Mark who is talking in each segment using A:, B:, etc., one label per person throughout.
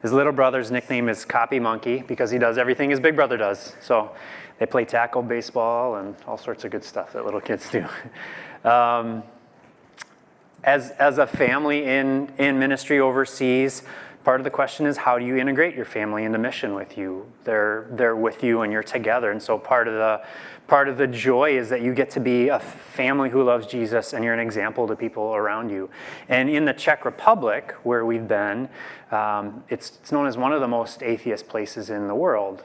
A: His little brother's nickname is Copy Monkey because he does everything his big brother does. So they play tackle baseball and all sorts of good stuff that little kids do. As a family in ministry overseas, part of the question is, how do you integrate your family into mission with you? They're with you and you're together. And so part of the joy is that you get to be a family who loves Jesus and you're an example to people around you. And in the Czech Republic, where we've been, it's known as one of the most atheist places in the world,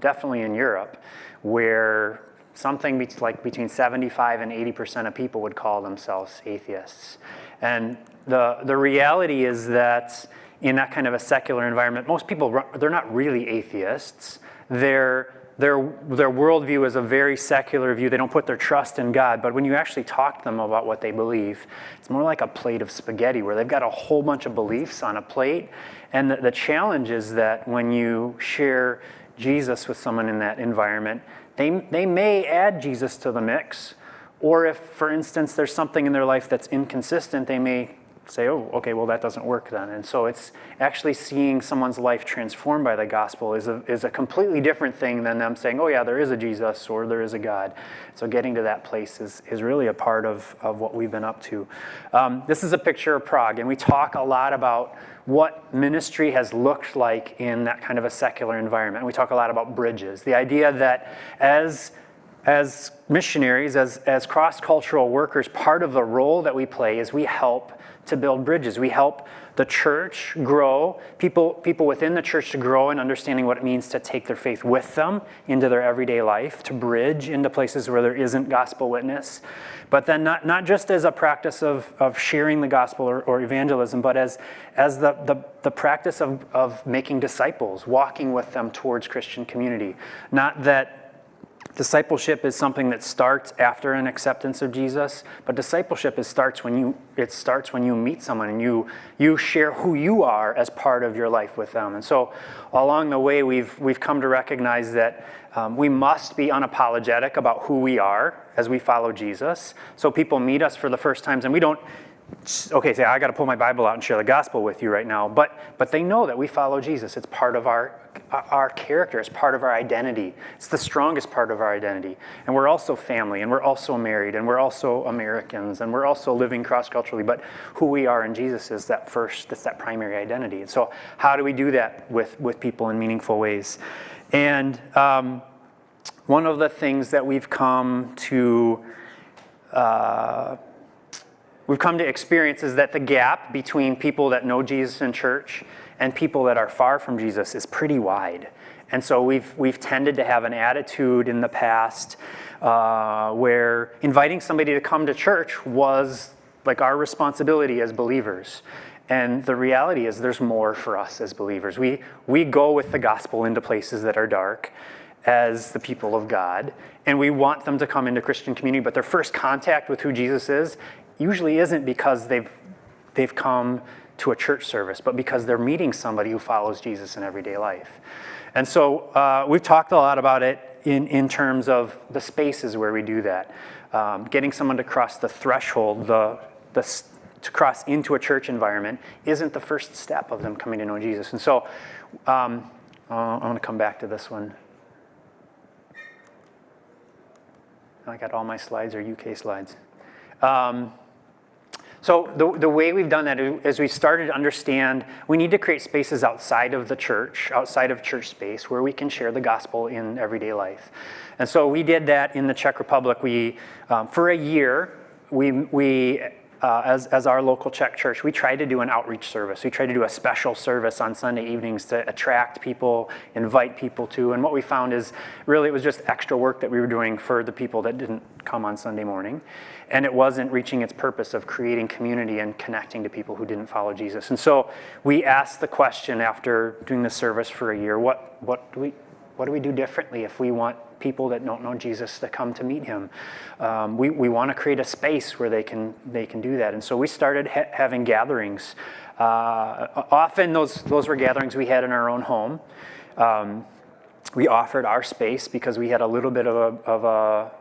A: definitely in Europe, where something like between 75 and 80% of people would call themselves atheists. And the reality is that in that kind of a secular environment, most people, they're not really atheists. Their worldview is a very secular view. They don't put their trust in God. But when you actually talk to them about what they believe, it's more like a plate of spaghetti where they've got a whole bunch of beliefs on a plate. And the challenge is that when you share Jesus with someone in that environment, they may add Jesus to the mix. Or if, for instance, there's something in their life that's inconsistent, they may say, oh, okay, well, that doesn't work then. And so it's actually seeing someone's life transformed by the gospel is a completely different thing than them saying, oh yeah, there is a Jesus or there is a God. So getting to that place is really a part of what we've been up to. This is a picture of Prague, and we talk a lot about what ministry has looked like in that kind of a secular environment. And we talk a lot about bridges. The idea that as missionaries, as cross-cultural workers, part of the role that we play is we help to build bridges. We help the church grow, people within the church to grow in understanding what it means to take their faith with them into their everyday life, to bridge into places where there isn't gospel witness. But then not just as a practice of sharing the gospel or evangelism, but as the practice of making disciples, walking with them towards Christian community. Not that discipleship is something that starts after an acceptance of Jesus, but discipleship starts when you meet someone and you share who you are as part of your life with them. And so along the way, we've come to recognize that we must be unapologetic about who we are as we follow Jesus. So people meet us for the first times, and we don't say, I got to pull my Bible out and share the gospel with you right now. But they know that we follow Jesus. It's part of our character. It's part of our identity. It's the strongest part of our identity. And we're also family, and we're also married, and we're also Americans, and we're also living cross-culturally. But who we are in Jesus is that's that primary identity. And so how do we do that with people in meaningful ways? And one of the things that we've come to experience is that the gap between people that know Jesus in church and people that are far from Jesus is pretty wide. And so we've tended to have an attitude in the past where inviting somebody to come to church was like our responsibility as believers. And the reality is there's more for us as believers. We go with the gospel into places that are dark as the people of God, and we want them to come into Christian community, but their first contact with who Jesus is usually isn't because they've come to a church service, but because they're meeting somebody who follows Jesus in everyday life. And so we've talked a lot about it in terms of the spaces where we do that. Getting someone to cross the threshold, to cross into a church environment isn't the first step of them coming to know Jesus. And so I want to come back to this one. I got all my slides are UK slides. So the way we've done that is we started to understand we need to create spaces outside of the church, outside of church space, where we can share the gospel in everyday life. And so we did that in the Czech Republic. We, for a year, as our local Czech church, we tried to do an outreach service. We tried to do a special service on Sunday evenings to attract people, invite people to. And what we found is really it was just extra work that we were doing for the people that didn't come on Sunday morning. And it wasn't reaching its purpose of creating community and connecting to people who didn't follow Jesus. And so we asked the question after doing the service for a year, what do we do differently if we want people that don't know Jesus to come to meet him? We want to create a space where they can do that. And so we started having gatherings. Often those were gatherings we had in our own home. We offered our space because we had a little bit of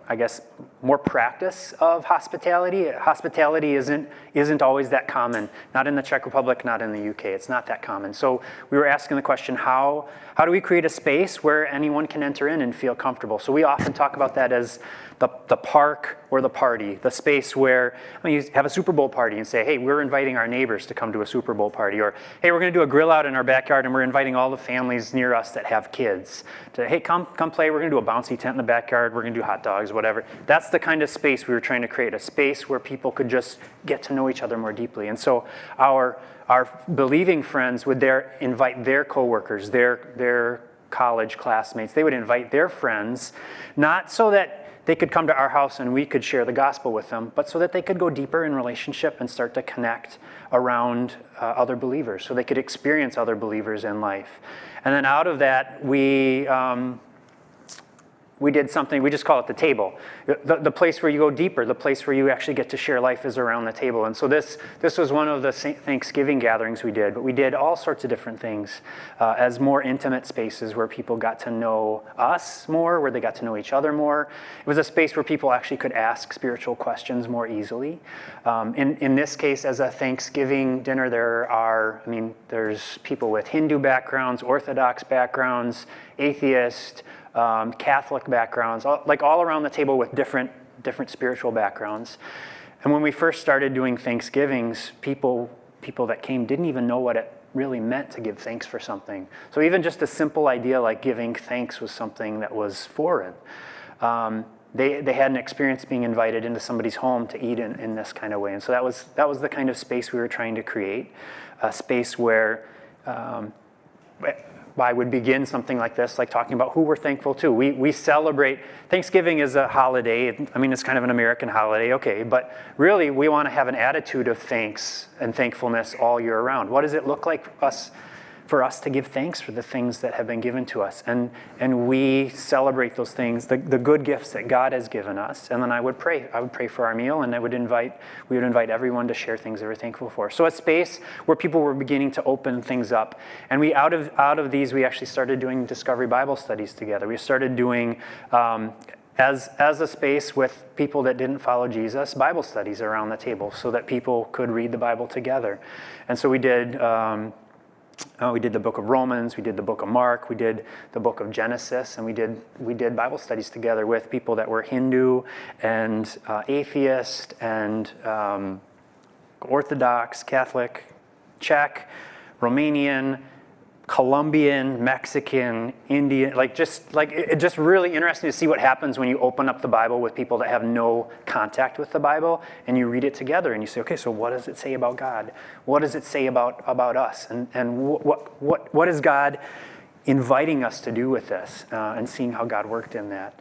A: I guess, more practice of hospitality. Hospitality isn't always that common, not in the Czech Republic, not in the UK. It's not that common. So we were asking the question, how do we create a space where anyone can enter in and feel comfortable? So we often talk about that as the park or the party, the space where, you have a Super Bowl party and say, hey, we're inviting our neighbors to come to a Super Bowl party, or hey, we're going to do a grill out in our backyard and we're inviting all the families near us that have kids to, hey, come play. We're going to do a bouncy tent in the backyard. We're going to do hot dogs, whatever. That's the kind of space we were trying to create, a space where people could just get to know each other more deeply. And so our believing friends would invite their coworkers, their college classmates. They would invite their friends, not so that they could come to our house and we could share the gospel with them, but so that they could go deeper in relationship and start to connect around other believers, so they could experience other believers in life. And then out of that, we did something, we just call it the table. The place where you go deeper, the place where you actually get to share life is around the table. And so this was one of the Thanksgiving gatherings we did, but we did all sorts of different things as more intimate spaces where people got to know us more, where they got to know each other more. It was a space where people actually could ask spiritual questions more easily. In this case, as a Thanksgiving dinner, there's people with Hindu backgrounds, Orthodox backgrounds, atheist, Catholic backgrounds, all around the table with different spiritual backgrounds. And when we first started doing Thanksgivings, people that came didn't even know what it really meant to give thanks for something. So even just a simple idea like giving thanks was something that was foreign. They had an experience being invited into somebody's home to eat in this kind of way. And so that was the kind of space we were trying to create, a space where I would begin something like this, like talking about who we're thankful to. We celebrate, Thanksgiving is a holiday. It's kind of an American holiday, okay, but really we want to have an attitude of thanks and thankfulness all year round. What does it look like for us to give thanks for the things that have been given to us? And we celebrate those things, the good gifts that God has given us. And then I would pray for our meal, and we would invite everyone to share things they were thankful for. So a space where people were beginning to open things up. And we out of these, we actually started doing Discovery Bible studies together. We started doing, as a space with people that didn't follow Jesus, Bible studies around the table so that people could read the Bible together. And so we did the book of Romans, we did the book of Mark, we did the book of Genesis, and we did Bible studies together with people that were Hindu and atheist and Orthodox, Catholic, Czech, Romanian, Colombian, Mexican, Indian, it's just really interesting to see what happens when you open up the Bible with people that have no contact with the Bible, and you read it together and you say, okay, so what does it say about God? What does it say about us? And what is God inviting us to do with this, and seeing how God worked in that?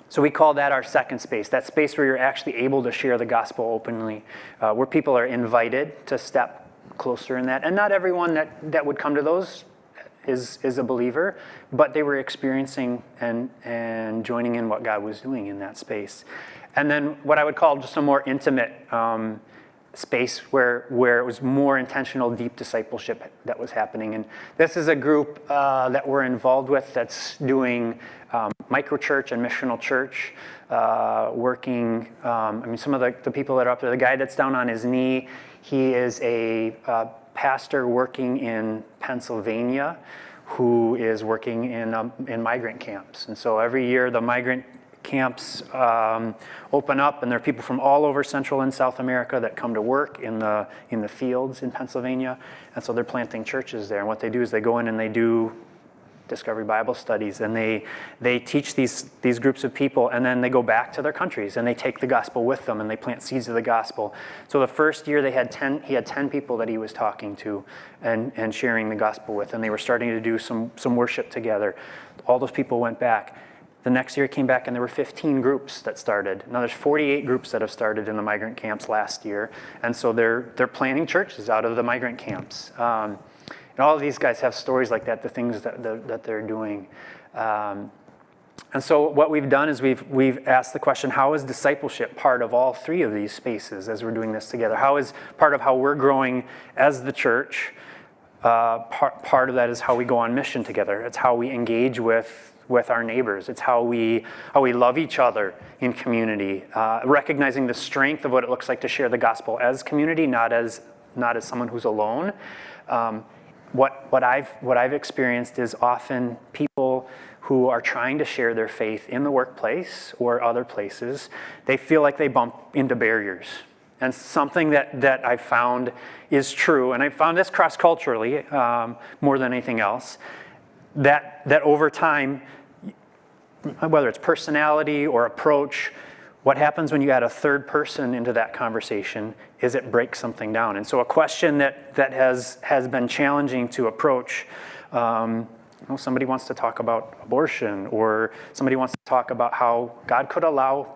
A: So we call that our second space, that space where you're actually able to share the gospel openly, where people are invited to step closer in that. And not everyone that would come to those is a believer, but they were experiencing and joining in what God was doing in that space. And then what I would call just a more intimate space where it was more intentional, deep discipleship that was happening. And this is a group that we're involved with that's doing microchurch and missional church, working, some of the people that are up there, the guy that's down on his knee, he is a pastor working in Pennsylvania who is working in migrant camps. And so every year the migrant camps open up, and there are people from all over Central and South America that come to work in the fields in Pennsylvania. And so they're planting churches there. And what they do is they go in and they do Discovery Bible studies, and they teach these groups of people, and then they go back to their countries and they take the gospel with them and they plant seeds of the gospel. So the first year he had 10 people that he was talking to and sharing the gospel with, and they were starting to do some worship together. All those people went back. The next year he came back and there were 15 groups that started. Now there's 48 groups that have started in the migrant camps last year, and so they're planting churches out of the migrant camps. And all of these guys have stories like that, the things that they're doing. And so what we've done is we've asked the question, how is discipleship part of all three of these spaces as we're doing this together? How is part of how we're growing as the church? Part of that is how we go on mission together. It's how we engage with with our neighbors. It's how we love each other in community, recognizing the strength of what it looks like to share the gospel as community, not as someone who's alone. What I've experienced is often people who are trying to share their faith in the workplace or other places, they feel like they bump into barriers. And something that I found is true, and I found this cross-culturally more than anything else, that over time, whether it's personality or approach, what happens when you add a third person into that conversation is it breaks something down. And so a question that has been challenging to approach, somebody wants to talk about abortion, or somebody wants to talk about how God could allow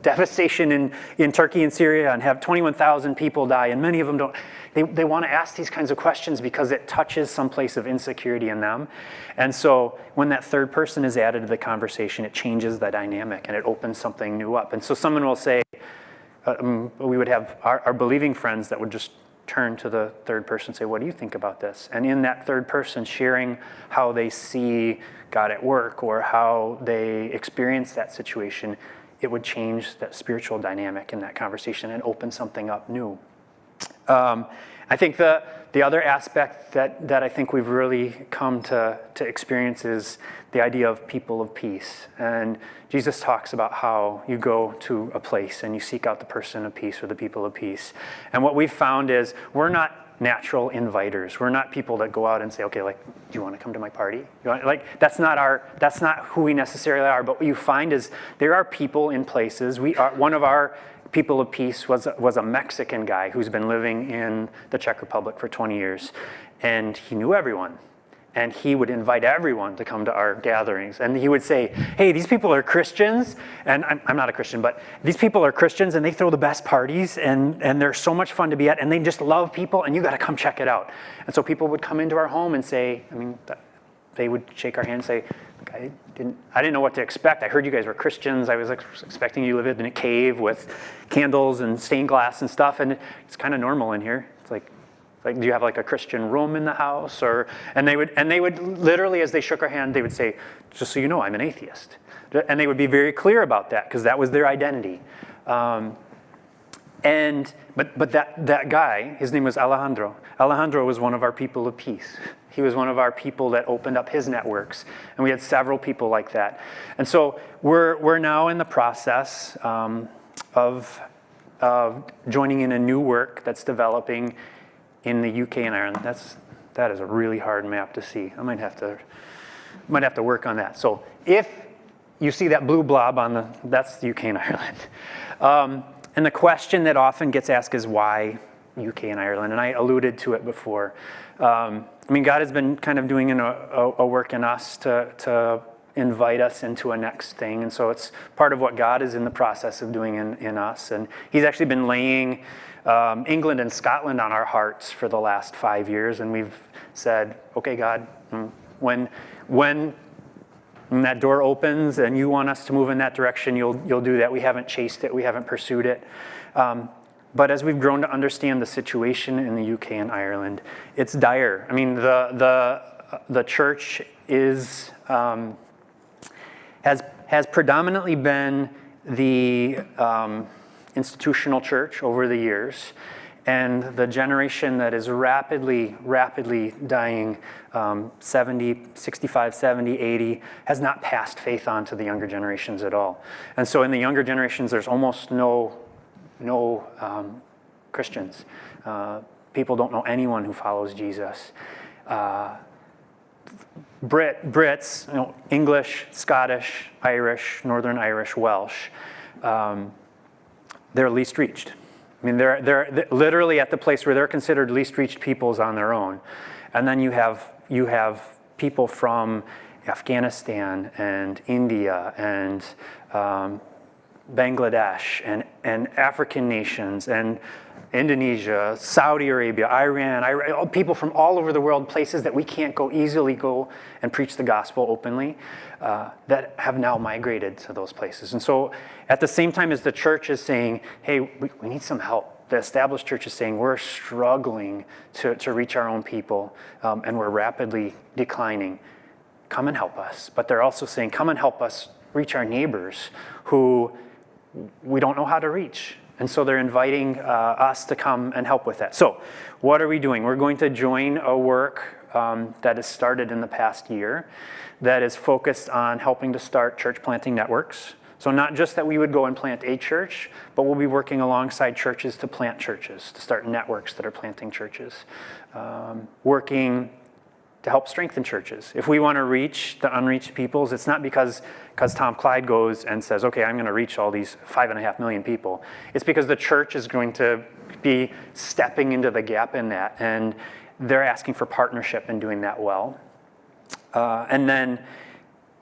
A: devastation in Turkey and Syria and have 21,000 people die, and many of them don't. They want to ask these kinds of questions because it touches some place of insecurity in them. And so when that third person is added to the conversation, it changes the dynamic and it opens something new up. And so someone will say, we would have our believing friends that would just turn to the third person and say, what do you think about this? And in that third person sharing how they see God at work or how they experience that situation, it would change that spiritual dynamic in that conversation and open something up new. I think the other aspect that I think we've really come to experience is the idea of people of peace. And Jesus talks about how you go to a place and you seek out the person of peace or the people of peace. And what we've found is we're not natural inviters. We're not people that go out and say, okay, like, do you want to come to my party? That's not who we necessarily are. But what you find is there are people in places. One of our people of peace was a Mexican guy who's been living in the Czech Republic for 20 years. And he knew everyone. And he would invite everyone to come to our gatherings. And he would say, hey, these people are Christians. And I'm not a Christian, but these people are Christians and they throw the best parties and they're so much fun to be at and they just love people and you got to come check it out. And so people would come into our home and say, they would shake our hand and say, I didn't know what to expect. I heard you guys were Christians. I was expecting you lived in a cave with candles and stained glass and stuff. And it's kind of normal in here. It's like, do you have like a Christian room in the house? And they would literally, as they shook our hand, they would say, just so you know, I'm an atheist. And they would be very clear about that because that was their identity. But that guy, his name was Alejandro. Alejandro was one of our people of peace. He was one of our people that opened up his networks. And we had several people like that. And so we're now in the process of joining in a new work that's developing in the UK and Ireland. That is a really hard map to see. I might have to work on that. So if you see that blue blob that's the UK and Ireland. And the question that often gets asked is why UK and Ireland? And I alluded to it before. God has been kind of doing a work in us to invite us into a next thing. And so it's part of what God is in the process of doing in us. And he's actually been laying England and Scotland on our hearts for the last 5 years. And we've said, okay, God, when that door opens and you want us to move in that direction, you'll do that. We haven't chased it. We haven't pursued it. But as we've grown to understand the situation in the UK and Ireland, it's dire. The church has predominantly been the institutional church over the years, and the generation that is rapidly dying, 65, 70, 80, has not passed faith on to the younger generations at all. And so in the younger generations, there's almost no Christians. People don't know anyone who follows Jesus. Brits, English, Scottish, Irish, Northern Irish, Welsh, they're least reached. They're literally at the place where they're considered least reached peoples on their own. And then you have people from Afghanistan and India and Bangladesh and African nations and Indonesia, Saudi Arabia, Iran, people from all over the world, places that we can't easily go and preach the gospel openly, that have now migrated to those places. And so at the same time as the church is saying, hey, we need some help, the established church is saying we're struggling to reach our own people, and we're rapidly declining. come and help us. But they're also saying, come and help us reach our neighbors who we don't know how to reach. And so they're inviting us to come and help with that. So what are we doing? We're going to join a work that has started in the past year that is focused on helping to start church planting networks. So not just that we would go and plant a church, but we'll be working alongside churches to plant churches, to start networks that are planting churches, working to help strengthen churches. If we want to reach the unreached peoples, it's not because Tom Clyde goes and says, okay, I'm going to reach all these 5.5 million people. It's because the church is going to be stepping into the gap in that, and they're asking for partnership in doing that well. And then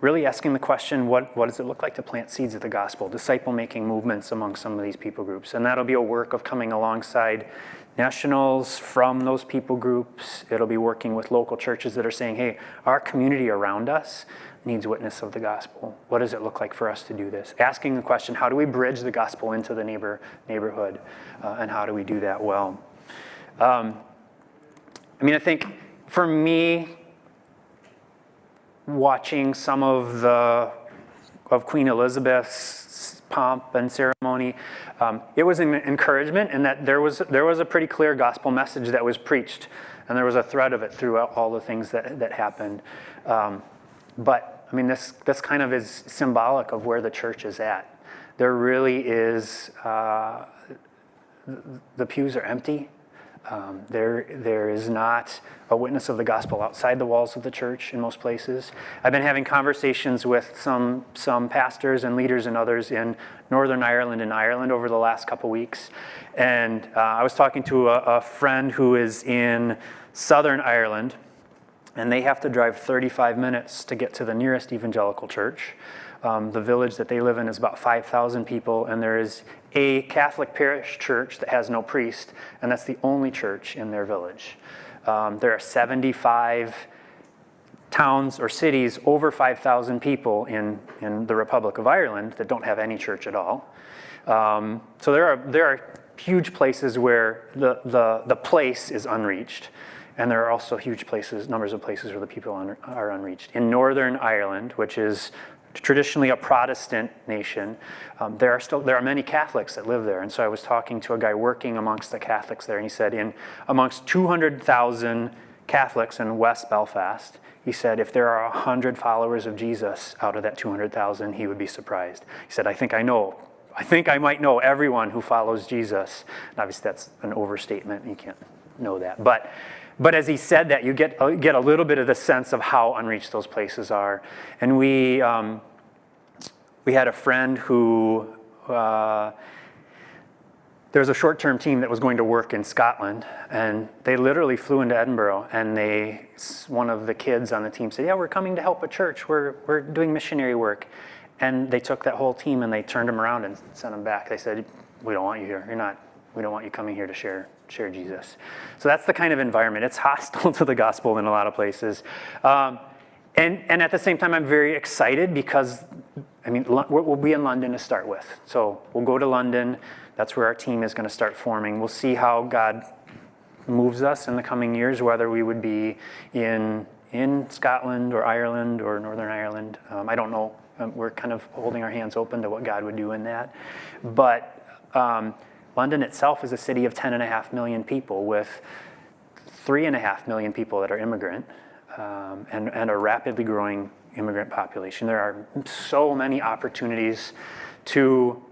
A: really asking the question, what does it look like to plant seeds of the gospel, disciple-making movements among some of these people groups? And that'll be a work of coming alongside nationals from those people groups. It'll be working with local churches that are saying, hey, our community around us needs witness of the gospel. What does it look like for us to do this? Asking the question, how do we bridge the gospel into the neighborhood? And how do we do that well? I think for me, watching some of Queen Elizabeth's pomp and ceremony, it was an encouragement in that there was a pretty clear gospel message that was preached, and there was a thread of it throughout all the things that happened. But this kind of is symbolic of where the church is at. There really is, the pews are empty. There is not a witness of the gospel outside the walls of the church in most places. I've been having conversations with some pastors and leaders and others in Northern Ireland and Ireland over the last couple weeks. And I was talking to a friend who is in Southern Ireland, and they have to drive 35 minutes to get to the nearest evangelical church. The village that they live in is about 5,000 people, and there is a Catholic parish church that has no priest, and that's the only church in their village. There are 75 towns or cities over 5,000 people in the Republic of Ireland that don't have any church at all. So there are huge places where the place is unreached, and there are also huge numbers of places where the people are unreached. In Northern Ireland, which is traditionally a Protestant nation, there are many Catholics that live there. And so I was talking to a guy working amongst the Catholics there, and he said amongst 200,000 Catholics in West Belfast, he said if there are 100 followers of Jesus out of that 200,000, he would be surprised. He said, I think I might know everyone who follows Jesus. And obviously that's an overstatement, you can't know that. But as he said that, you get a little bit of the sense of how unreached those places are. And we had a friend who, there was a short-term team that was going to work in Scotland, and they literally flew into Edinburgh, and one of the kids on the team said, yeah, we're coming to help a church, we're doing missionary work. And they took that whole team and they turned them around and sent them back. They said, we don't want you here, we don't want you coming here to share Jesus. So that's the kind of environment. It's hostile to the gospel in a lot of places. And at the same time, I'm very excited because, we'll be in London to start with. So we'll go to London. That's where our team is going to start forming. We'll see how God moves us in the coming years, whether we would be in Scotland or Ireland or Northern Ireland. I don't know. We're kind of holding our hands open to what God would do in that. But London itself is a city of 10.5 million people with 3.5 million people that are immigrant and a rapidly growing immigrant population. There are so many opportunities to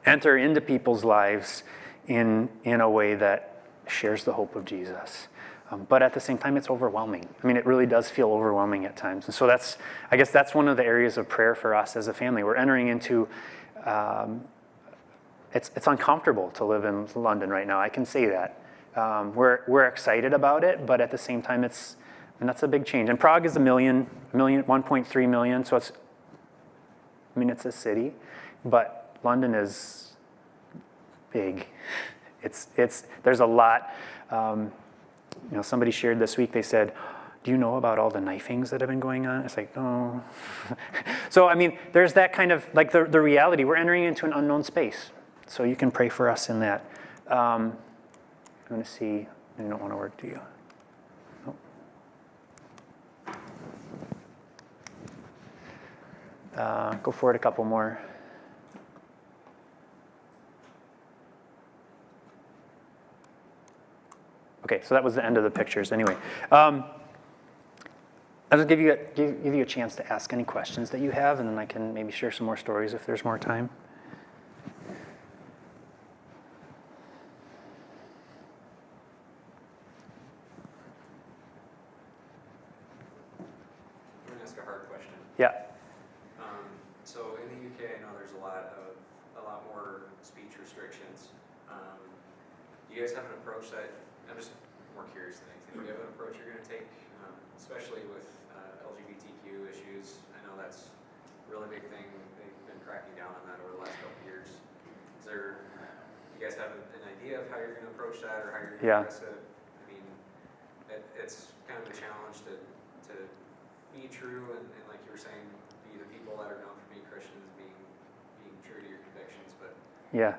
A: enter into people's lives in a way that shares the hope of Jesus. But at the same time, it's overwhelming. It really does feel overwhelming at times. And so I guess that's one of the areas of prayer for us as a family. We're entering into it's uncomfortable to live in London right now. I can say that. We're excited about it, but at the same time, that's a big change. And Prague is 1.3 million, so it's a city, but London is big. There's a lot. Somebody shared this week. They said, do you know about all the knifings that have been going on? It's like, no. So, there's that kind of, like the reality. We're entering into an unknown space. So you can pray for us in that. I'm going to see. You don't want to work, do you? Nope. Go forward a couple more. Okay, so that was the end of the pictures anyway. I'll give you a chance to ask any questions that you have, and then I can maybe share some more stories if there's more time.
B: I'm going to ask a hard question.
A: Yeah.
B: So in the UK, I know there's a lot more speech restrictions. Do you guys have an approach that, I'm just more curious than anything, do you have an approach you're going to take, especially with LGBTQ issues? I know that's a really big thing. They've been cracking down on that over the last couple of years. Do you guys have an idea of how you're going to approach that, or how you're going to address it? I mean, it's kind of a challenge to be true, and like you were saying, be the people that are known for being Christians, being true to your convictions. But
A: Yeah.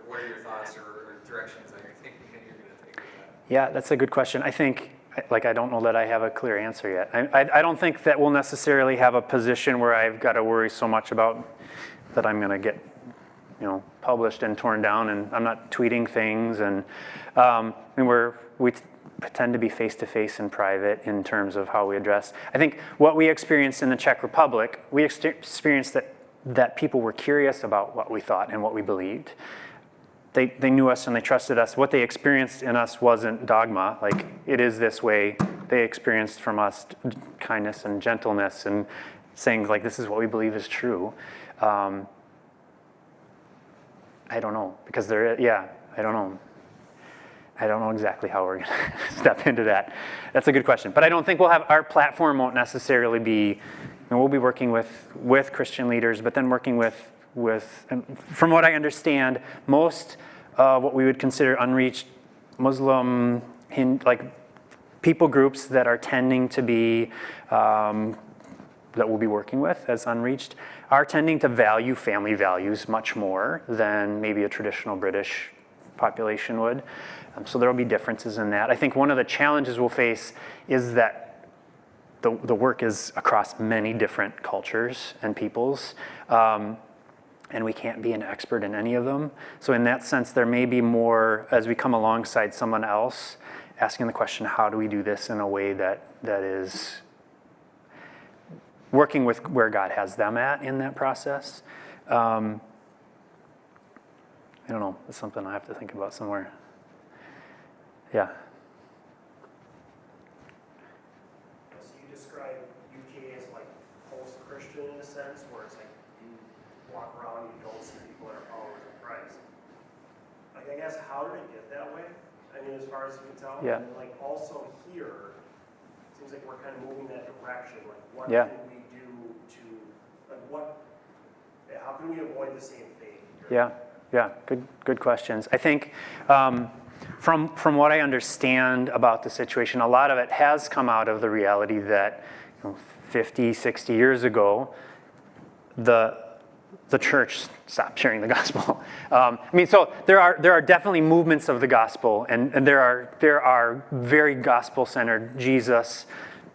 B: what are your thoughts or directions that you're thinking that you're going to take with that?
A: Yeah, that's a good question. I think, I don't know that I have a clear answer yet. I don't think that we'll necessarily have a position where I've got to worry so much about that I'm going to get, published and torn down, and I'm not tweeting things. And we tend to be face-to-face and private in terms of how we address. I think what we experienced in the Czech Republic, we experienced that people were curious about what we thought and what we believed. They knew us and they trusted us. What they experienced in us wasn't dogma, like it is this way. They experienced from us kindness and gentleness and saying like, this is what we believe is true. I don't know, because I don't know. I don't know exactly how we're going to step into that. That's a good question. But I don't think our platform won't necessarily be, we'll be working with Christian leaders, but then working with, and from what I understand, most what we would consider unreached Muslim, people groups that are tending to be, that we'll be working with as unreached, are tending to value family values much more than maybe a traditional British population would. So there will be differences in that. I think one of the challenges we'll face is that the work is across many different cultures and peoples, and we can't be an expert in any of them. So in that sense, there may be more, as we come alongside someone else, asking the question, how do we do this in a way that is working with where God has them at in that process? I don't know, it's something I have to think about somewhere. Yeah.
C: So you describe UK as like post-Christian in a sense, where it's like you walk around and you don't see people that are followers of Christ. Like, I guess, how did it get that way? I mean, as far as you can tell.
A: Yeah.
C: And like also here, it seems like we're kind of moving that direction. Like, what
A: Yeah.
C: can we do to, like, how can we avoid the same fate?
A: Yeah. Good questions. I think from what I understand about the situation, a lot of it has come out of the reality that 50, 60 years ago, the church stopped sharing the gospel. So there are definitely movements of the gospel, and there are very gospel-centered Jesus.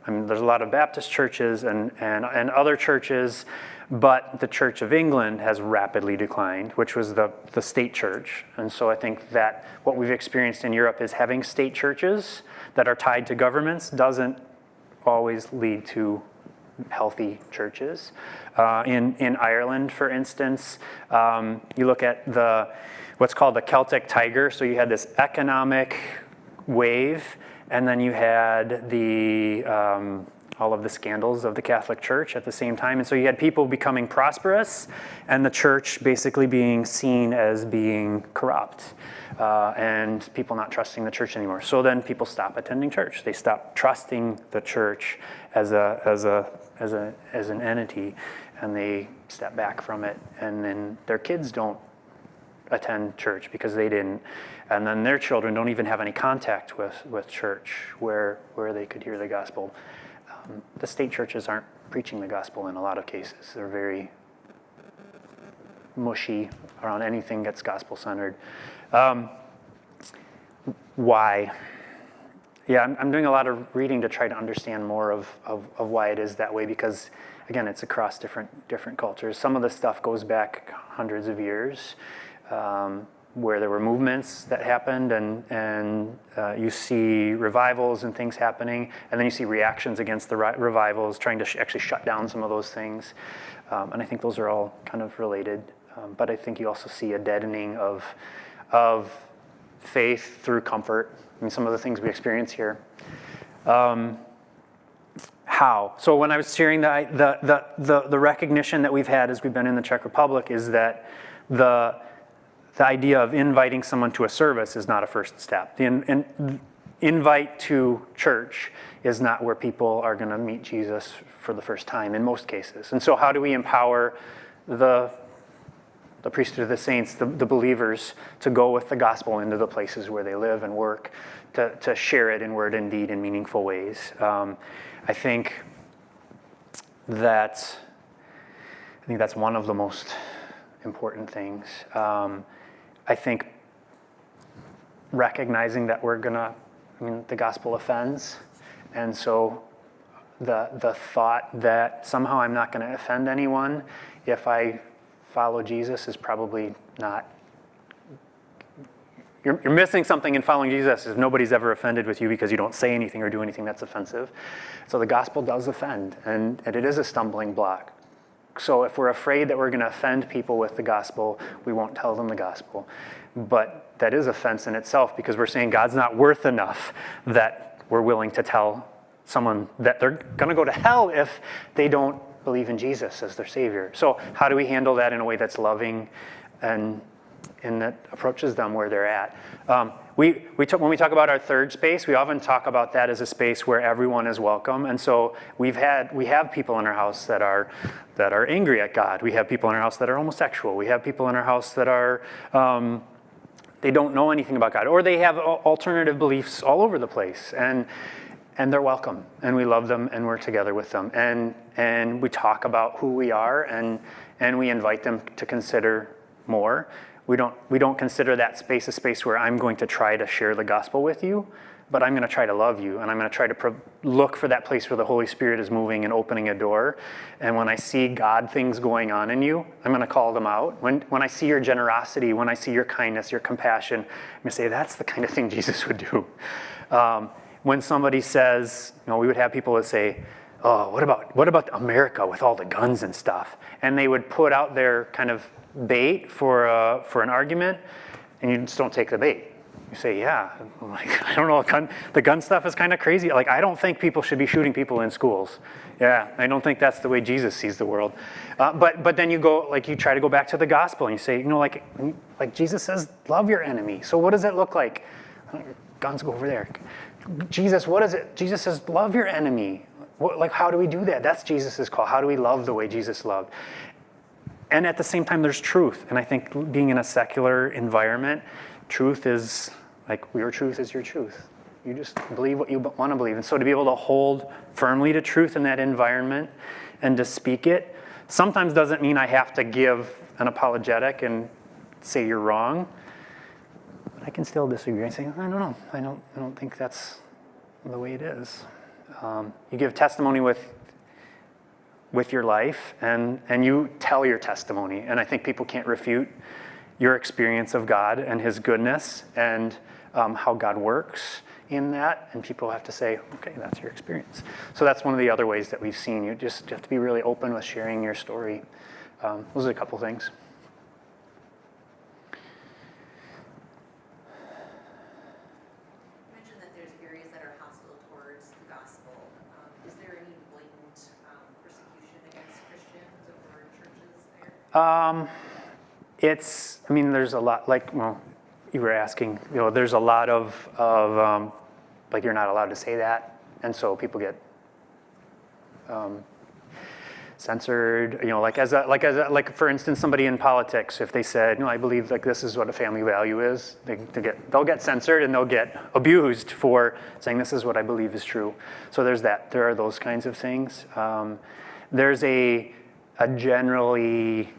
A: There's a lot of Baptist churches and other churches. But the Church of England has rapidly declined, which was the state church. And so I think that what we've experienced in Europe is having state churches that are tied to governments doesn't always lead to healthy churches. In Ireland, for instance, you look at what's called the Celtic Tiger. So you had this economic wave, and then you had all of the scandals of the Catholic Church at the same time. And so you had people becoming prosperous and the church basically being seen as being corrupt and people not trusting the church anymore. So then people stop attending church. They stop trusting the church as an entity, and they step back from it. And then their kids don't attend church because they didn't. And then their children don't even have any contact with church where they could hear the gospel. The state churches aren't preaching the gospel in a lot of cases. They're very mushy around anything that's gospel-centered. Why? Yeah, I'm doing a lot of reading to try to understand more of why it is that way, because again, it's across different cultures. Some of the stuff goes back hundreds of years, where there were movements that happened, and you see revivals and things happening, and then you see reactions against the revivals, trying to actually shut down some of those things. And I think those are all kind of related. But I think you also see a deadening of faith through comfort. I mean, some of the things we experience here. How? So when I was sharing the recognition that we've had as we've been in the Czech Republic is that the idea of inviting someone to a service is not a first step. The invite to church is not where people are going to meet Jesus for the first time in most cases. And so how do we empower the priesthood of the saints, the believers, to go with the gospel into the places where they live and work, to share it in word and deed in meaningful ways? I think that's one of the most important things. I think recognizing that the gospel offends, and so the thought that somehow I'm not going to offend anyone if I follow Jesus is probably not. You're missing something in following Jesus if nobody's ever offended with you because you don't say anything or do anything that's offensive. So the gospel does offend, and it is a stumbling block. So if we're afraid that we're going to offend people with the gospel, we won't tell them the gospel. But that is offense in itself, because we're saying God's not worth enough that we're willing to tell someone that they're going to go to hell if they don't believe in Jesus as their Savior. So how do we handle that in a way that's loving and that approaches them where they're at? When we talk about our third space, we often talk about that as a space where everyone is welcome. And so we have people in our house that are angry at God. We have people in our house that are homosexual. We have people in our house that are they don't know anything about God, or they have alternative beliefs all over the place. And they're welcome, and we love them, and we're together with them, and we talk about who we are, and we invite them to consider more. We don't consider that space a space where I'm going to try to share the gospel with you, but I'm going to try to love you, and I'm going to try to look for that place where the Holy Spirit is moving and opening a door. And when I see God things going on in you, I'm going to call them out. When I see your generosity, when I see your kindness, your compassion, I'm going to say that's the kind of thing Jesus would do. When somebody says, we would have people that say, "Oh, what about America with all the guns and stuff?" And they would put out their kind of bait for an argument, and you just don't take the bait. You say, "Yeah, I don't know, the gun stuff is kind of crazy. I don't think people should be shooting people in schools. Yeah, I don't think that's the way Jesus sees the world." But then you try to go back to the gospel, and you say, like Jesus says, love your enemy. So what does it look like? Guns go over there. Jesus, what is it? Jesus says, love your enemy. How do we do that? That's Jesus' call. How do we love the way Jesus loved? And at the same time, there's truth. And I think being in a secular environment, truth is your truth is your truth. You just believe what you want to believe. And so to be able to hold firmly to truth in that environment and to speak it sometimes doesn't mean I have to give an apologetic and say you're wrong. I can still disagree and say, I don't know. I don't think that's the way it is. You give testimony with your life, and you tell your testimony. And I think people can't refute your experience of God and His goodness and how God works in that. And people have to say, okay, that's your experience. So that's one of the other ways that we've seen. You just have to be really open with sharing your story. Those are a couple things. There's a lot, you were asking, there's a lot of you're not allowed to say that. And so people get censored, for instance, somebody in politics, if they said, I believe this is what a family value is, they'll get censored and they'll get abused for saying this is what I believe is true. So there are those kinds of things. There's a generally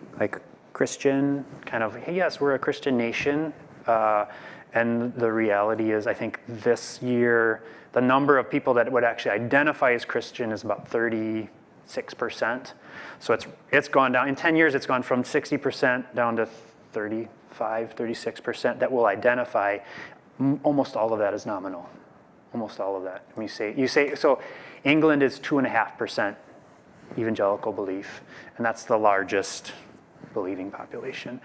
A: Christian kind of, hey, yes, we're a Christian nation. And the reality is, I think this year, the number of people that would actually identify as Christian is about 30 6%. So it's gone down. In 10 years, it's gone from 60% down to 35, 36% that will identify. Almost all of that is nominal. Almost all of that. When you say, so England is 2.5% evangelical belief, and that's the largest believing population.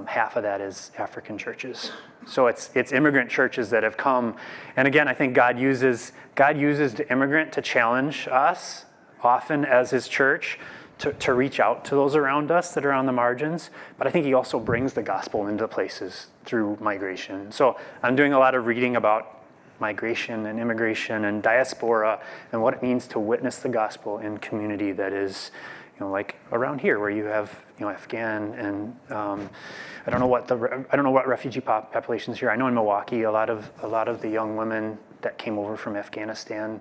A: Half of that is African churches. So it's immigrant churches that have come, and again, I think God uses the immigrant to challenge us, often as his church, to reach out to those around us that are on the margins. But I think he also brings the gospel into places through migration. So I'm doing a lot of reading about migration and immigration and diaspora and what it means to witness the gospel in community that is, like around here where you have, Afghan and I don't know what refugee populations here. I know in Milwaukee, a lot of the young women that came over from Afghanistan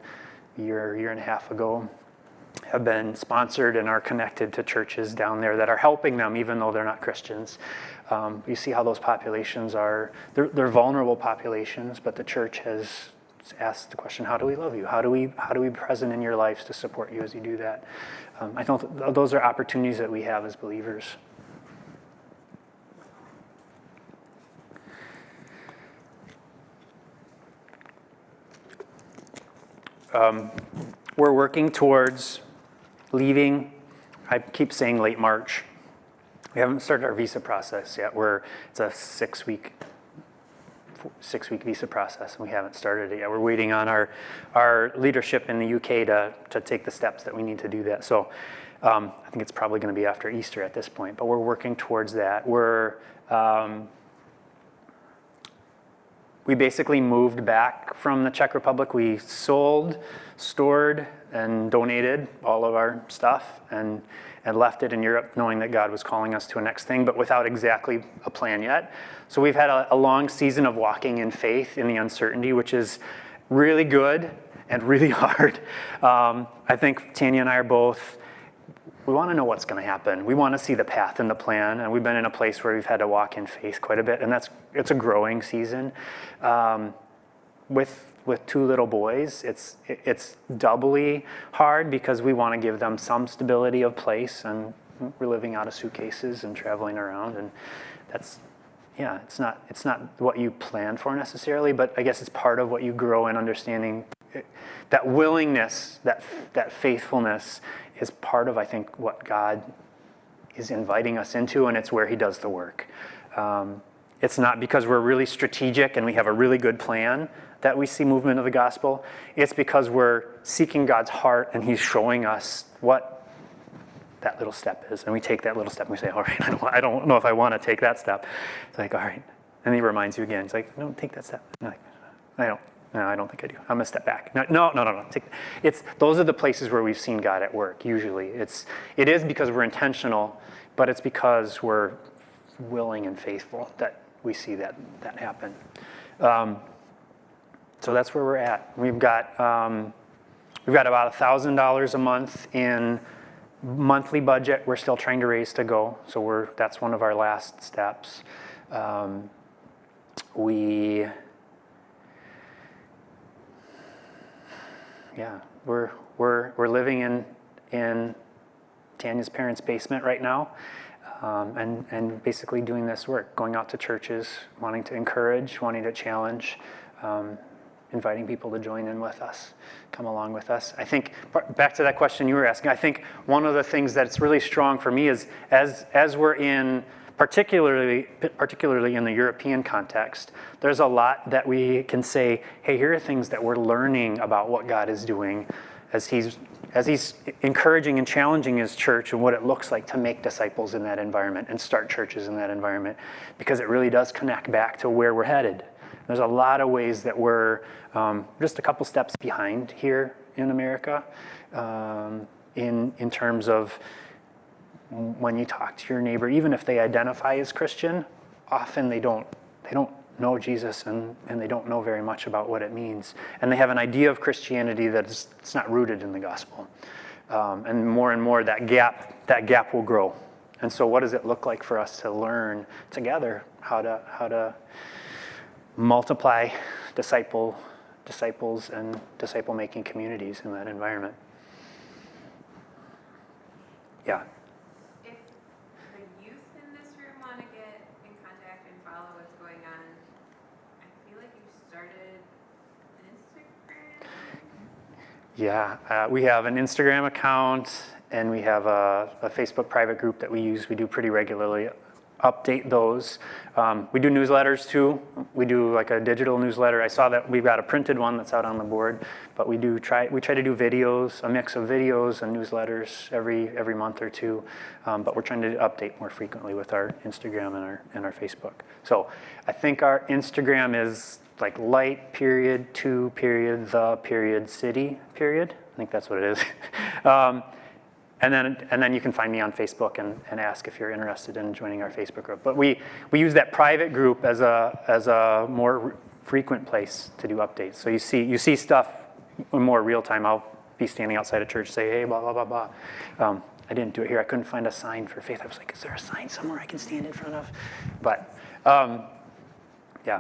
A: a year and a half ago have been sponsored and are connected to churches down there that are helping them, even though they're not Christians. You see how those populations they're vulnerable populations, but the church has asked the question, how do we love you? How do we be present in your lives to support you as you do that? I think those are opportunities that we have as believers. We're working towards leaving, I keep saying late March. We haven't started our visa process yet. It's a six-week visa process, and we haven't started it yet. We're waiting on our leadership in the UK to take the steps that we need to do that. So I think it's probably going to be after Easter at this point, but we're working towards that. We basically moved back from the Czech Republic. We sold, stored, and donated all of our stuff and left it in Europe, knowing that God was calling us to a next thing, but without exactly a plan yet. So we've had a long season of walking in faith in the uncertainty, which is really good and really hard. I think Tanya and I are both, we want to know what's going to happen. We want to see the path and the plan, and we've been in a place where we've had to walk in faith quite a bit, and it's a growing season. With two little boys, it's doubly hard because we want to give them some stability of place, and we're living out of suitcases and traveling around, and it's not what you plan for necessarily, but I guess it's part of what you grow in understanding. That willingness, that faithfulness is part of, I think, what God is inviting us into, and it's where he does the work. It's not because we're really strategic and we have a really good plan that we see movement of the gospel. It's because we're seeking God's heart and he's showing us what that little step is. And we take that little step and we say, all right, I don't know if I want to take that step. It's like, all right. And he reminds you again. It's like, no, take that step. Like, I don't think I do. I'm going to step back. No. Those are the places where we've seen God at work, usually. It is because we're intentional, but it's because we're willing and faithful that we see that happen. So that's where we're at. We've got about $1,000 a month in monthly budget. We're still trying to raise to go. So that's one of our last steps. We're living in Tanya's parents' basement right now, and basically doing this work, going out to churches, wanting to encourage, wanting to challenge, inviting people to join in with us, come along with us. I think, back to that question you were asking, I think one of the things that's really strong for me is as we're in, particularly in the European context, there's a lot that we can say, hey, here are things that we're learning about what God is doing as he's encouraging and challenging his church and what it looks like to make disciples in that environment and start churches in that environment, because it really does connect back to where we're headed. There's a lot of ways that we're just a couple steps behind here in America in terms of when you talk to your neighbor, even if they identify as Christian, often they don't know Jesus and they don't know very much about what it means. And they have an idea of Christianity that it's not rooted in the gospel. And more that gap will grow. And so what does it look like for us to learn together how to multiply disciples and disciple-making communities in that environment? Yeah.
D: If the youth in this room want to get in contact and follow what's going on, I feel like you started an Instagram.
A: Yeah, we have an Instagram account and we have a Facebook private group that we use. We do pretty regularly update those. We do newsletters too. We do like a digital newsletter. I saw that we've got a printed one that's out on the board, but we try to do videos, a mix of videos and newsletters every month or two. But we're trying to update more frequently with our Instagram and our Facebook. So I think our Instagram is like light period, to period, the period, city period. I think that's what it is. And then you can find me on Facebook and ask if you're interested in joining our Facebook group. But we use that private group as a more frequent place to do updates. So you see stuff in more real time. I'll be standing outside a church, say, hey, blah, blah, blah, blah. I didn't do it here. I couldn't find a sign for Faith. I was like, is there a sign somewhere I can stand in front of? But yeah.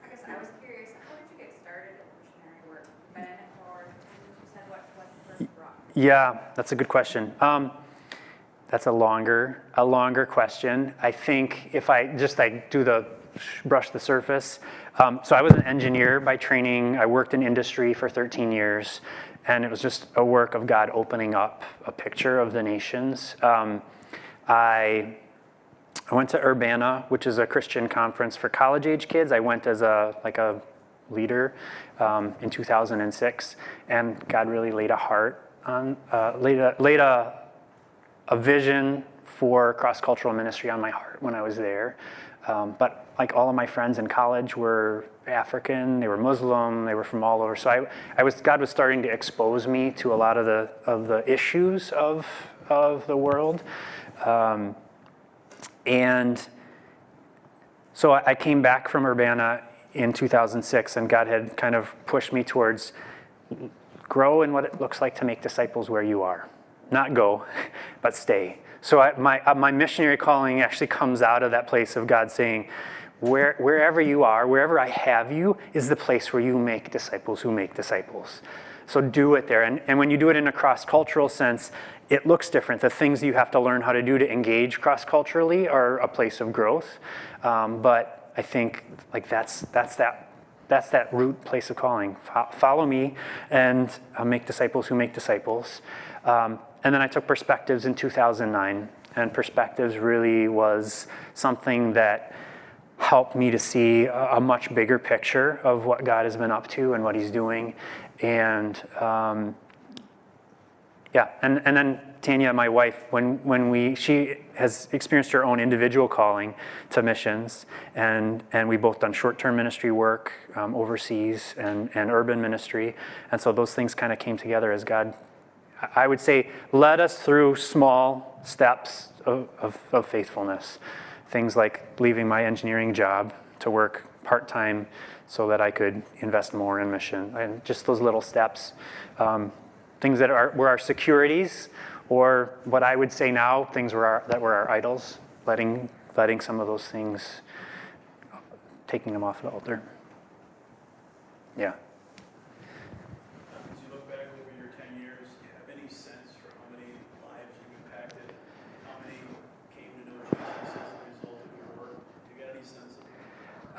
D: I guess I was curious, how did you get started in missionary work? Been in it for, you said what first brought you?
A: Yeah, that's a good question. That's a longer question. I think if I just brush the surface. So I was an engineer by training. I worked in industry for 13 years, and it was just a work of God opening up a picture of the nations. I went to Urbana, which is a Christian conference for college-age kids. I went as a leader in 2006, and God really laid a vision for cross-cultural ministry on my heart when I was there. But like all of my friends in college were African, they were Muslim, they were from all over. So God was starting to expose me to a lot of the issues of the world. And so I came back from Urbana in 2006, and God had kind of pushed me towards grow in what it looks like to make disciples where you are. Not go, but stay. So my missionary calling actually comes out of that place of God saying, wherever you are, wherever I have you, is the place where you make disciples who make disciples. So do it there. And when you do it in a cross-cultural sense, it looks different. The things you have to learn how to do to engage cross-culturally are a place of growth. But I think like that's that root place of calling. Follow me and make disciples who make disciples. And then I took Perspectives in 2009. And Perspectives really was something that helped me to see a much bigger picture of what God has been up to and what he's doing. And and then Tanya, my wife, she has experienced her own individual calling to missions, and we both done short-term ministry work overseas and urban ministry, and so those things kind of came together as God, I would say, led us through small steps of faithfulness. Things like leaving my engineering job to work part-time so that I could invest more in mission, and just those little steps. Things that were our securities, or what I would say now, things that were our idols, letting some of those things, taking them off the altar. Yeah.
E: As you look back over your 10 years, do you have any sense for how many lives you've impacted? How many came to know Jesus as a result of your work? Do you get any sense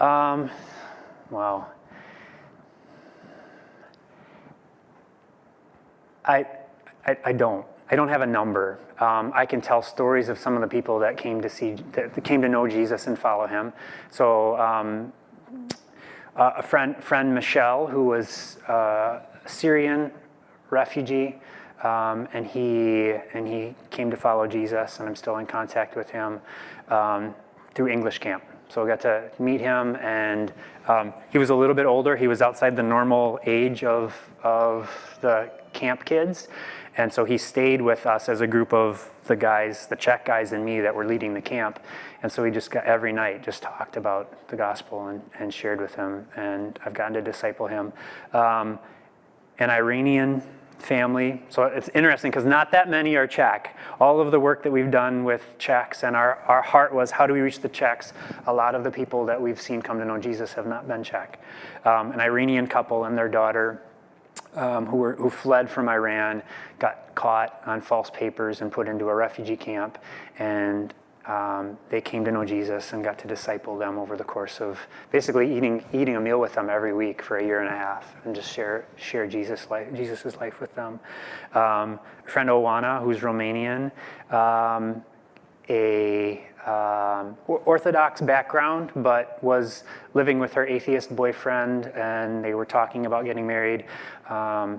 E: of that?
A: Wow. I don't have a number. I can tell stories of some of the people that came to know Jesus and follow him. So a friend Michelle, who was a Syrian refugee, and he came to follow Jesus, and I'm still in contact with him through English camp. So I got to meet him, and he was a little bit older. He was outside the normal age of the camp kids, and so he stayed with us as a group of the Czech guys and me that were leading the camp. And so we just every night just talked about the gospel and shared with him, and I've gotten to disciple him. An Iranian family. So it's interesting because not that many are Czech. All of the work that we've done with Czechs, and our heart was, how do we reach the Czechs? A lot of the people that we've seen come to know Jesus have not been Czech. An Iranian couple and their daughter, who fled from Iran, got caught on false papers and put into a refugee camp, and they came to know Jesus and got to disciple them over the course of basically eating a meal with them every week for a year and a half, and just share Jesus's life with them. A friend Owana, who's Romanian, Orthodox background, but was living with her atheist boyfriend, and they were talking about getting married.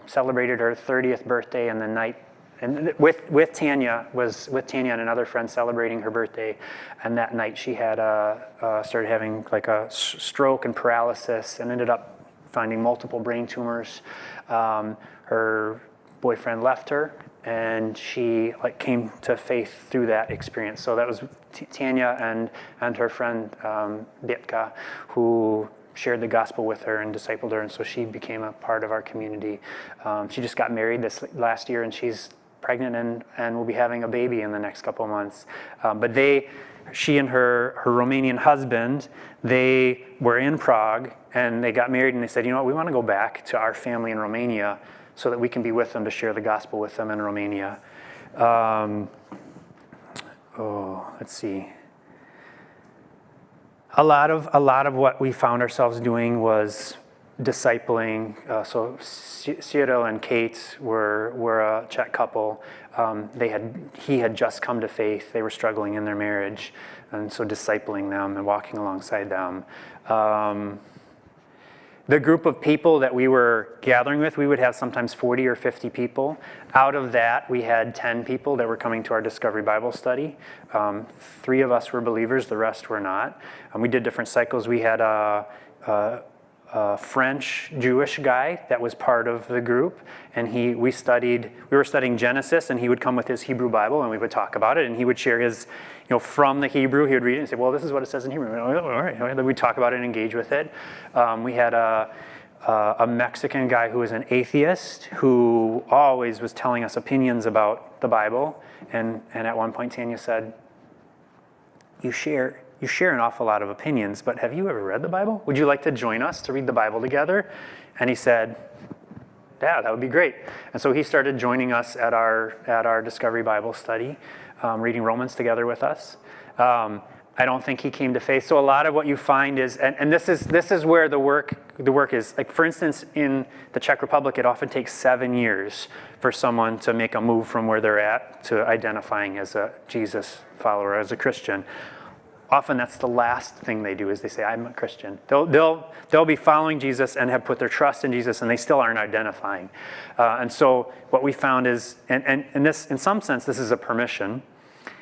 A: Celebrated her 30th birthday, and the night, and with Tanya and another friend celebrating her birthday, and that night she had started having like a stroke and paralysis, and ended up finding multiple brain tumors. Her boyfriend left her, and she came to faith through that experience. So that was Tanya and her friend Bitka, who shared the gospel with her and discipled her, and so she became a part of our community. She just got married this last year, and she's pregnant and will be having a baby in the next couple of months. But she and her Romanian husband, they were in Prague, and they got married, and they said, you know what, we want to go back to our family in Romania so that we can be with them to share the gospel with them in Romania. Let's see. A lot of what we found ourselves doing was discipling. So Cyril and Kate were a Czech couple. He had just come to faith. They were struggling in their marriage, and so discipling them and walking alongside them. The group of people that we were gathering with, we would have sometimes 40 or 50 people. Out of that, we had 10 people that were coming to our Discovery Bible study. 3 of us were believers, the rest were not. We did different cycles. We had a French Jewish guy that was part of the group, and we were studying Genesis, and he would come with his Hebrew Bible, and we would talk about it, and he would share his, from the Hebrew, he would read it and say, well, this is what it says in Hebrew. All right. Then we'd talk about it and engage with it. We had a Mexican guy who was an atheist, who always was telling us opinions about the Bible, and at one point Tanya said, you share an awful lot of opinions, but have you ever read the Bible? Would you like to join us to read the Bible together? And he said, yeah, that would be great. And so he started joining us at our Discovery Bible study, reading Romans together with us. I don't think he came to faith. So a lot of what you find is, and this is where the work is. Like, for instance, in the Czech Republic, it often takes 7 years for someone to make a move from where they're at to identifying as a Jesus follower, as a Christian. Often that's the last thing they do, is they say, I'm a Christian. They'll be following Jesus and have put their trust in Jesus, and they still aren't identifying. And so what we found is, and this, in some sense, this is a permission.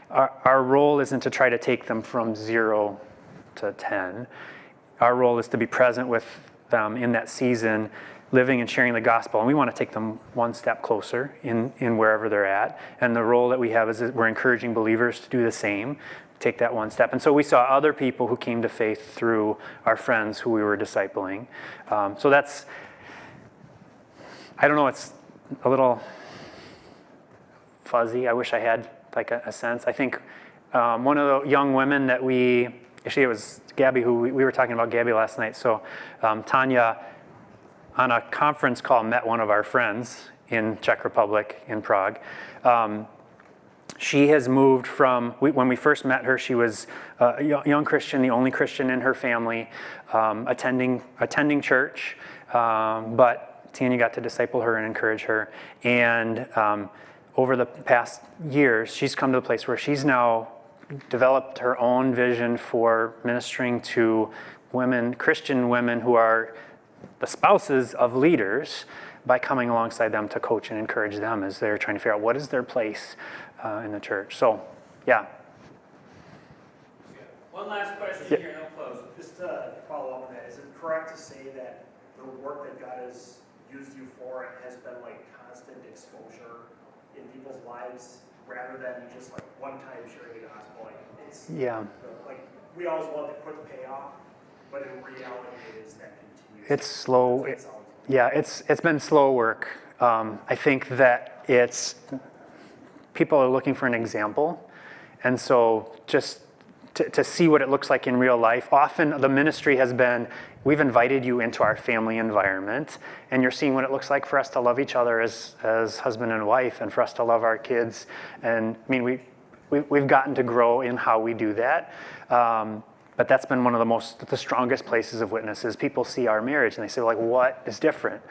A: Our role isn't to try to take them from 0 to 10. Our role is to be present with them in that season, living and sharing the gospel. And we want to take them one step closer in wherever they're at. And the role that we have is that we're encouraging believers to do the same, take that one step. And so we saw other people who came to faith through our friends who we were discipling. So that's, I don't know, it's a little fuzzy. I wish I had like a sense. I think one of the young women that actually it was Gabby, who we were talking about Gabby last night. So Tanya, on a conference call, met one of our friends in Czech Republic, in Prague. She has moved from, when we first met her, she was a young Christian, the only Christian in her family, attending church, but Tanya got to disciple her and encourage her. And over the past years, she's come to the place where she's now developed her own vision for ministering to women, Christian women who are the spouses of leaders, by coming alongside them to coach and encourage them as they're trying to figure out what is their place in the church. So, yeah.
F: One last question
A: Yeah.
F: here, and I'll close.
C: Just to follow up on that, is it correct to say that the work that God has used you for has been like constant exposure in people's lives, rather than just like one-time sharing the gospel? Like, it's like we always want to put the payoff, but in reality, it is that continues.
A: It's slow. It's been slow work. I think that people are looking for an example, and so just to see what it looks like in real life. Often the ministry has been, we've invited you into our family environment, and you're seeing what it looks like for us to love each other as husband and wife, and for us to love our kids. And I mean, we've gotten to grow in how we do that. But that's been one of the strongest places of witnesses. People see our marriage and they say, like, what is different?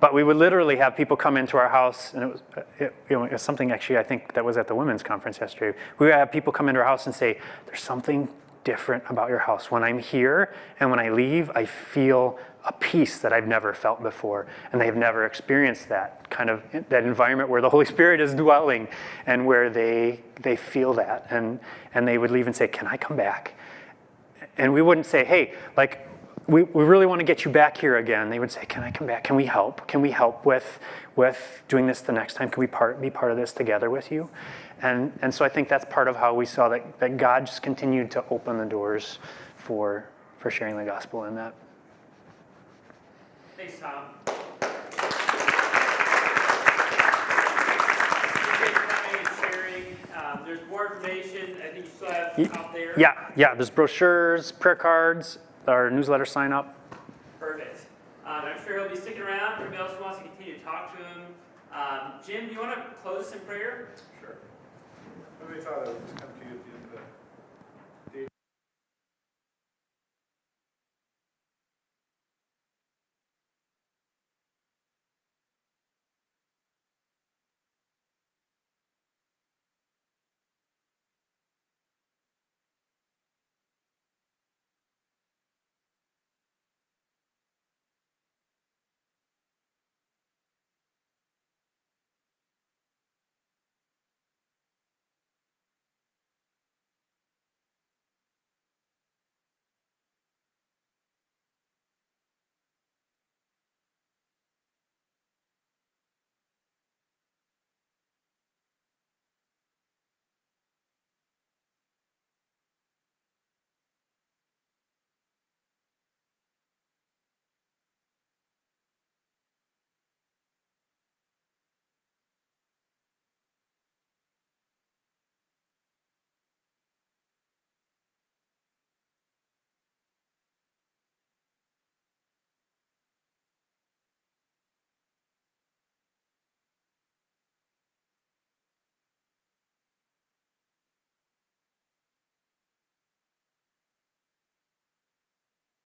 A: But we would literally have people come into our house, and it was something actually I think that was at the women's conference yesterday. We would have people come into our house and say, there's something different about your house. When I'm here and when I leave, I feel a peace that I've never felt before. And they've never experienced that kind of, that environment where the Holy Spirit is dwelling and where they feel that. And they would leave and say, can I come back? And we wouldn't say, hey, like, we really want to get you back here again. They would say, can I come back? Can we help? Can we help with doing this the next time? Can we be part of this together with you? And so I think that's part of how we saw that God just continued to open the doors for sharing the gospel in that.
F: Thanks, Tom. There's more information. I think you still have out there.
A: Yeah. There's brochures, prayer cards, our newsletter sign up.
F: Perfect. I'm sure he'll be sticking around for anybody else who wants to continue to talk to him. Jim, do you want to close us in prayer?
G: Sure. Heavenly Father, we just come to you